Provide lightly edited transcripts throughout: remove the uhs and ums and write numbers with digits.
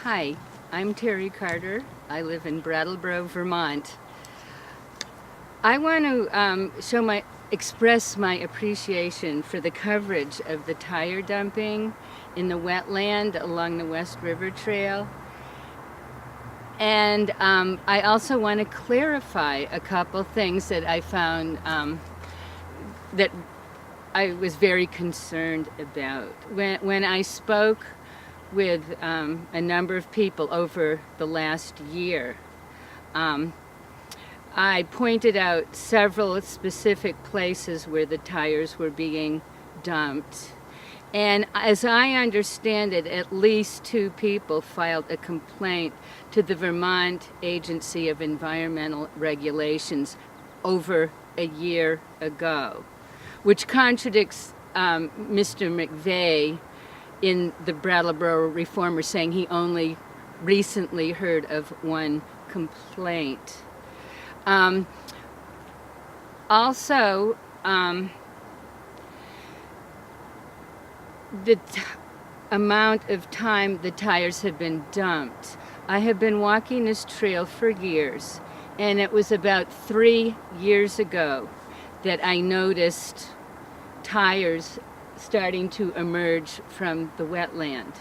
Hi, I'm Terry Carter. I live in Brattleboro, Vermont. I want to express my appreciation for the coverage of the tire dumping in the wetland along the West River Trail. And I also want to clarify a couple things that I found that I was very concerned about. When I spoke with a number of people over the last year, I pointed out several specific places where the tires were being dumped. And as I understand it, at least 2 people filed a complaint to the Vermont Agency of Environmental Regulations over a year ago, which contradicts Mr. McVeigh in the Brattleboro Reformer, saying he only recently heard of one complaint. Also, the amount of time the tires have been dumped. I have been walking this trail for years, and it was about 3 years ago that I noticed tires starting to emerge from the wetland.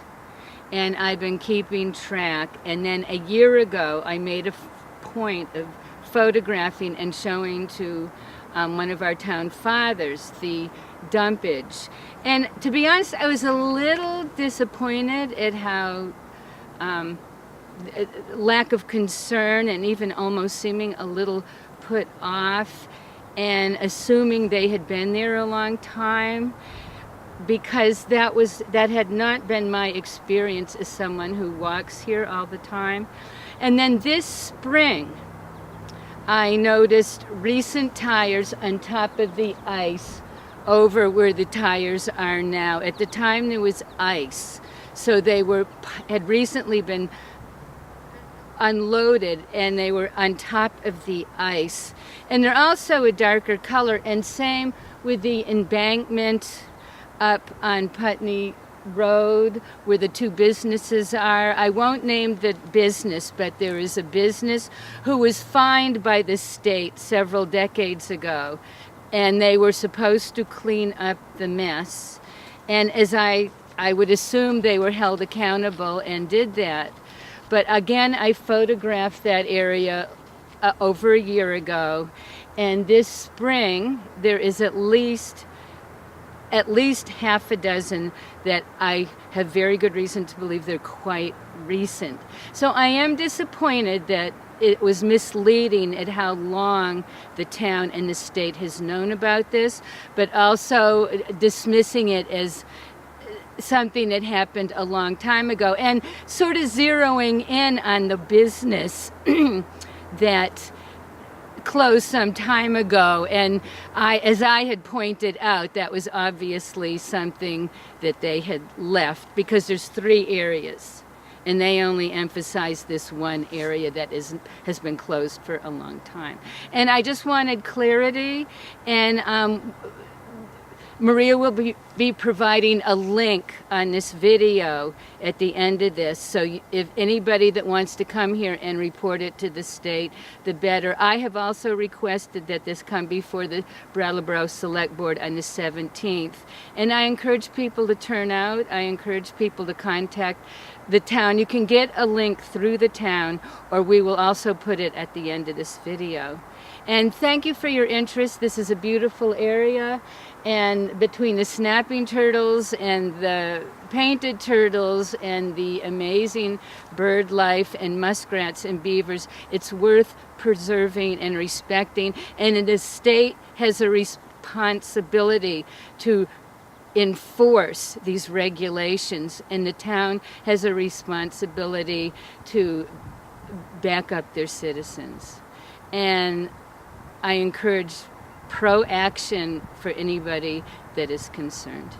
And I've been keeping track, and then a year ago I made a point of photographing and showing to one of our town fathers the dumpage. And to be honest, I was a little disappointed at how lack of concern and even almost seeming a little put off and assuming they had been there a long time, because that had not been my experience as someone who walks here all the time. And then this spring, I noticed recent tires on top of the ice over where the tires are now. At the time there was ice, so they had recently been unloaded and they were on top of the ice. And they're also a darker color, and same with the embankment up on Putney Road where the 2 businesses are. I won't name the business, but there is a business who was fined by the state several decades ago, and they were supposed to clean up the mess. And as I would assume they were held accountable and did that. But again, I photographed that area over a year ago, and this spring there is at least half a dozen that I have very good reason to believe they're quite recent. So I am disappointed that it was misleading at how long the town and the state has known about this, but also dismissing it as something that happened a long time ago, and sort of zeroing in on the business that closed some time ago. And as I had pointed out, that was obviously something that they had left, because there's 3 areas and they only emphasize this one area that has been closed for a long time. And I just wanted clarity, and Maria will be providing a link on this video at the end of this, so if anybody that wants to come here and report it to the state, the better. I have also requested that this come before the Brattleboro Select Board on the 17th, and I encourage people to turn out. I encourage people to contact the town. You can get a link through the town, or we will also put it at the end of this video. And thank you for your interest. This is a beautiful area, and between the snapping turtles and the painted turtles and the amazing bird life and muskrats and beavers, it's worth preserving and respecting. And the state has a responsibility to enforce these regulations, and the town has a responsibility to back up their citizens. And I encourage pro-action for anybody that is concerned.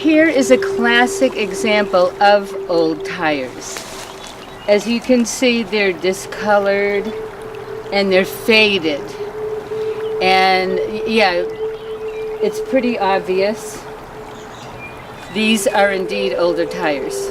here is a classic example of old tires. As you can see, they're discolored and they're faded. And yeah, it's pretty obvious. These are indeed older tires.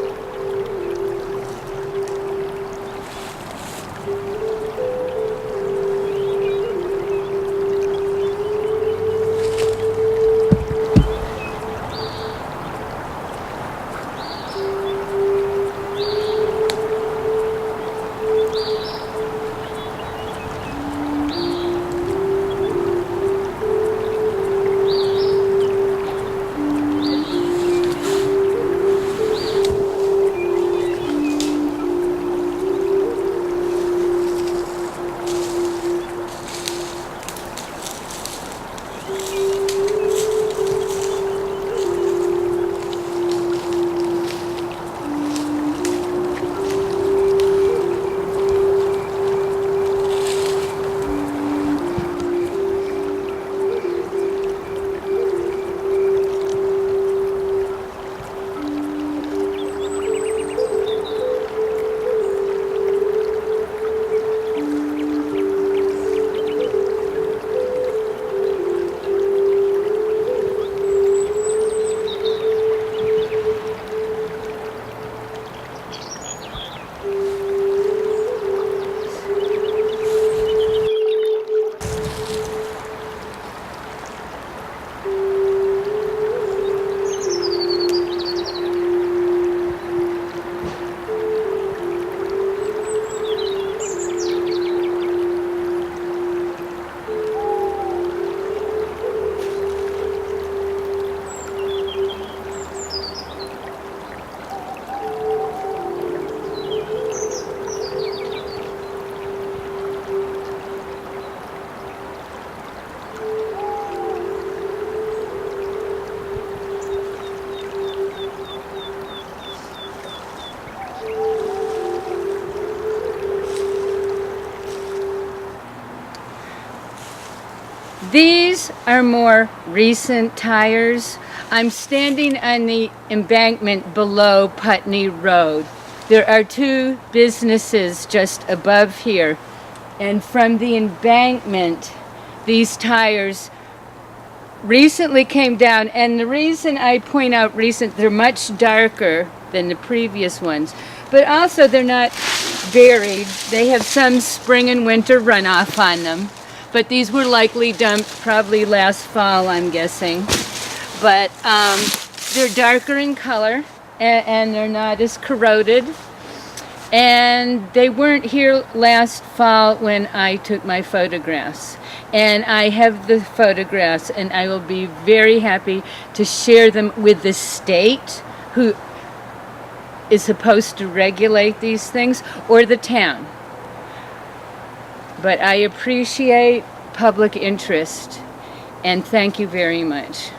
These are more recent tires. I'm standing on the embankment below Putney Road. There are two businesses just above here, and from the embankment, these tires recently came down, and the reason I point out recent, they're much darker than the previous ones, but also they're not buried. They have some spring and winter runoff on them. But these were likely dumped probably last fall, I'm guessing. But they're darker in color and they're not as corroded. And they weren't here last fall when I took my photographs. And I have the photographs, and I will be very happy to share them with the state, who is supposed to regulate these things, or the town. But I appreciate public interest, and thank you very much.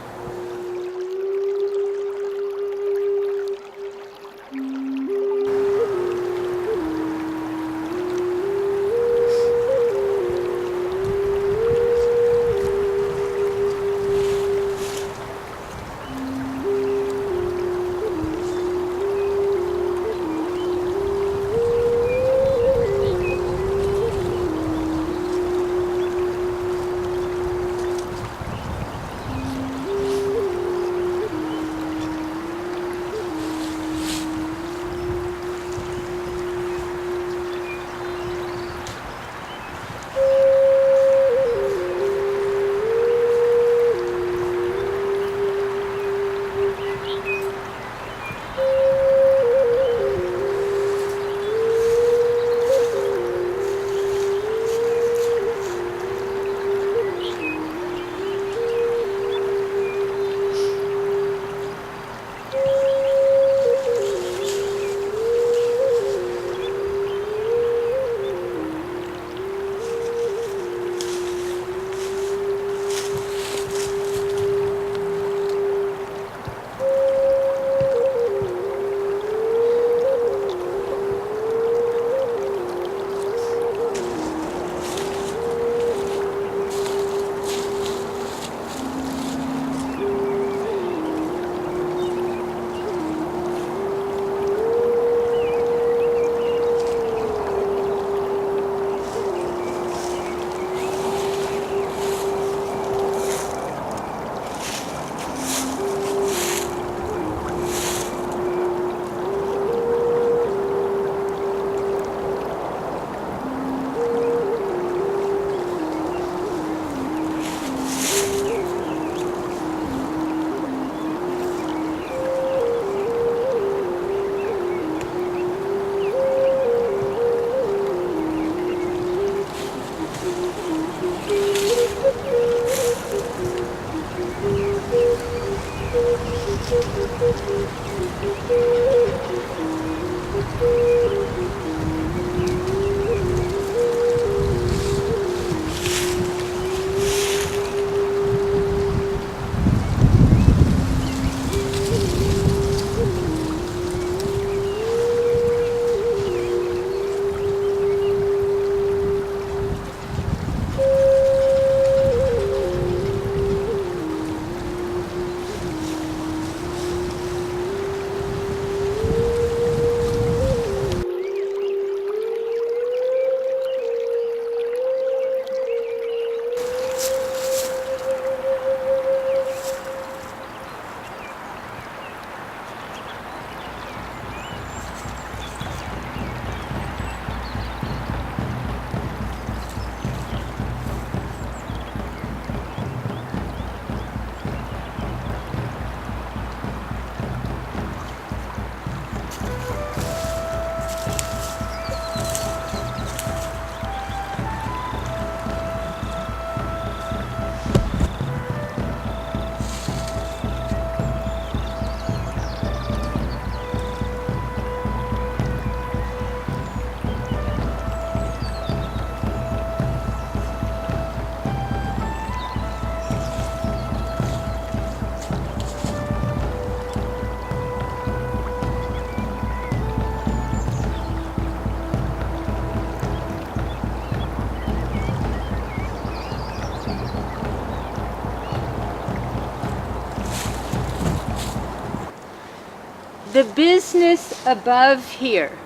The business above here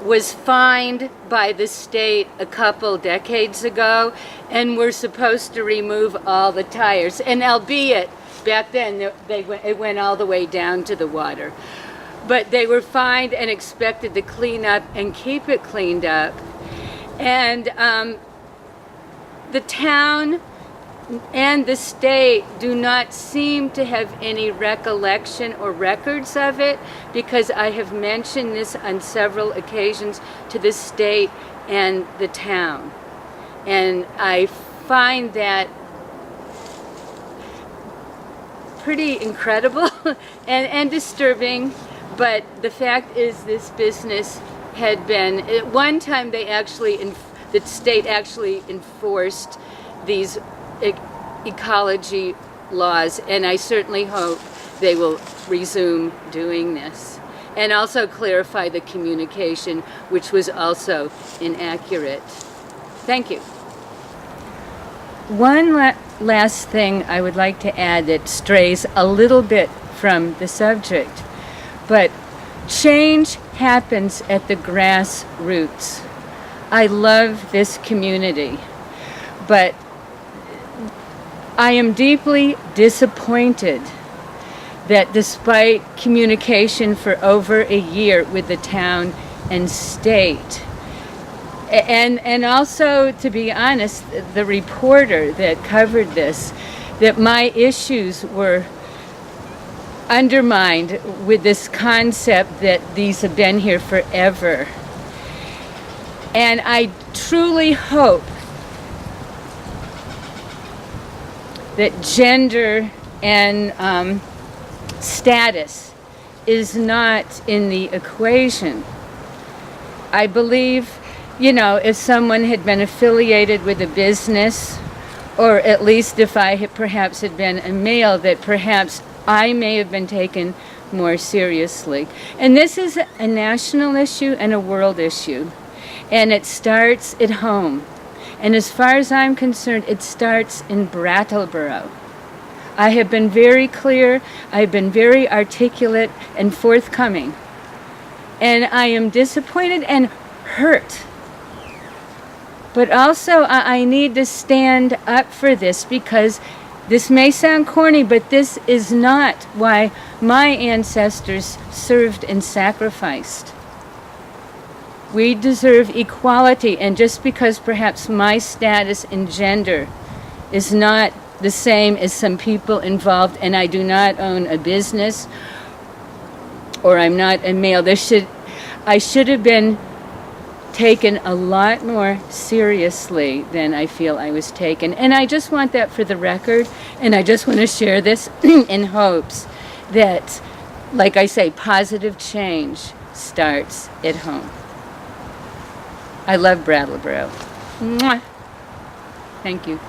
was fined by the state a couple decades ago, and we're supposed to remove all the tires. And albeit back then it went all the way down to the water, but they were fined and expected to clean up and keep it cleaned up. And the town and the state do not seem to have any recollection or records of it, because I have mentioned this on several occasions to the state and the town. And I find that pretty incredible and disturbing. But the fact is, this business had been, at one time the state actually enforced these ecology laws, and I certainly hope they will resume doing this and also clarify the communication, which was also inaccurate. Thank you. One last thing I would like to add that strays a little bit from the subject, but change happens at the grassroots. I love this community, but I am deeply disappointed that despite communication for over a year with the town and state, and also, to be honest, the reporter that covered this, that my issues were undermined with this concept that these have been here forever. And I truly hope that gender and status is not in the equation. I believe, if someone had been affiliated with a business, or at least if I had perhaps had been a male, that perhaps I may have been taken more seriously. And this is a national issue and a world issue. And it starts at home. And as far as I'm concerned, it starts in Brattleboro. I have been very clear, I've been very articulate and forthcoming. And I am disappointed and hurt. But also, I need to stand up for this, because this may sound corny, but this is not why my ancestors served and sacrificed. We deserve equality, and just because perhaps my status in gender is not the same as some people involved, and I do not own a business, or I'm not a male, I should have been taken a lot more seriously than I feel I was taken. And I just want that for the record, and I just want to share this in hopes that, like I say, positive change starts at home. I love Brattleboro. Mwah. Thank you.